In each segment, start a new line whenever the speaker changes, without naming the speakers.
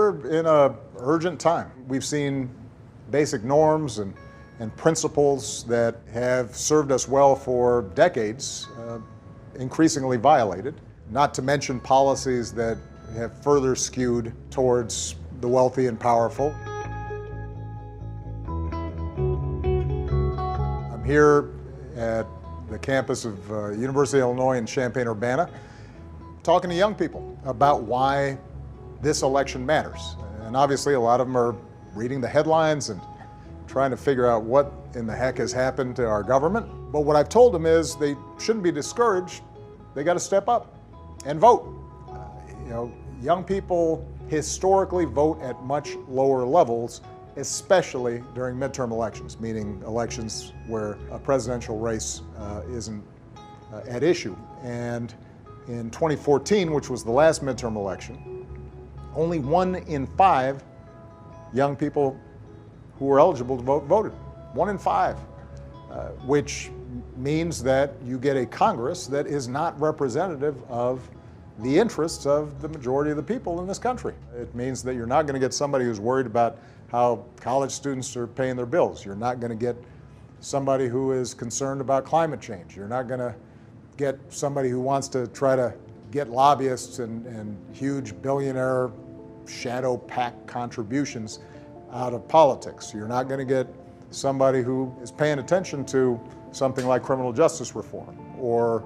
we're in a urgent time. We've seen basic norms and principles that have served us well for decades increasingly violated, not to mention policies that have further skewed towards the wealthy and powerful. I'm here at the campus of University of Illinois in Champaign-Urbana talking to young people about why this election matters. And obviously a lot of them are reading the headlines and trying to figure out what in the heck has happened to our government. But what I've told them is they shouldn't be discouraged. They got to step up and vote. Young people historically vote at much lower levels, especially during midterm elections, meaning elections where a presidential race isn't at issue. And in 2014, which was the last midterm election, only 1 in 5 young people who were eligible to vote voted. 1 in 5, which means that you get a Congress that is not representative of the interests of the majority of the people in this country. It means that you're not going to get somebody who's worried about how college students are paying their bills. You're not going to get somebody who is concerned about climate change. You're not going to get somebody who wants to try to get lobbyists and huge billionaire shadow PAC contributions out of politics. You're not going to get somebody who is paying attention to something like criminal justice reform or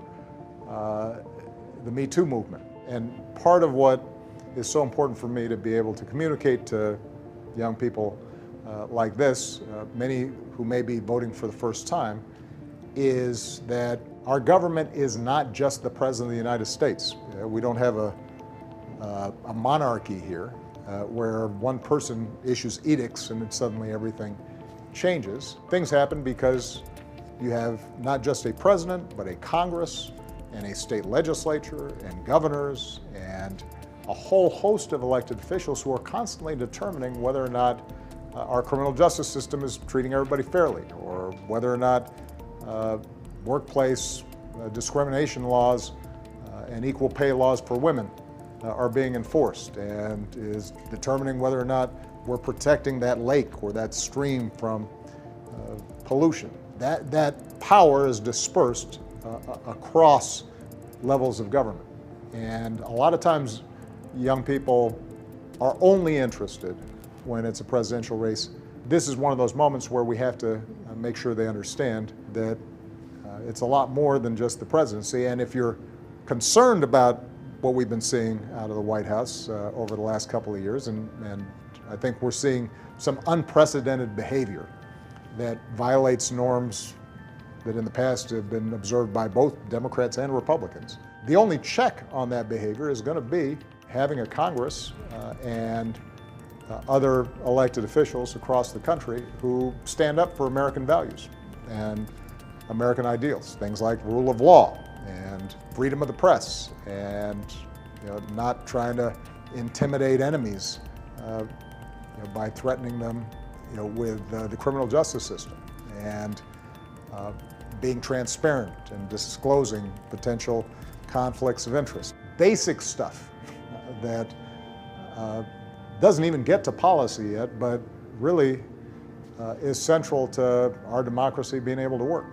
the Me Too movement. And part of what is so important for me to be able to communicate to young people like this, many who may be voting for the first time, is that our government is not just the President of the United States. We don't have a monarchy here where one person issues edicts and then suddenly everything changes. Things happen because you have not just a president, but a Congress and a state legislature and governors and a whole host of elected officials who are constantly determining whether or not our criminal justice system is treating everybody fairly, or whether or not workplace discrimination laws and equal pay laws for women are being enforced, and is determining whether or not we're protecting that lake or that stream from pollution. That power is dispersed across levels of government. And a lot of times young people are only interested when it's a presidential race. This is one of those moments where we have to make sure they understand that it's a lot more than just the presidency. And if you're concerned about what we've been seeing out of the White House over the last couple of years, and I think we're seeing some unprecedented behavior that violates norms that in the past have been observed by both Democrats and Republicans. The only check on that behavior is going to be having a Congress and other elected officials across the country who stand up for American values and American ideals, things like rule of law and freedom of the press, and not trying to intimidate enemies by threatening them with the criminal justice system, and being transparent and disclosing potential conflicts of interest. Basic stuff that doesn't even get to policy yet, but really is central to our democracy being able to work.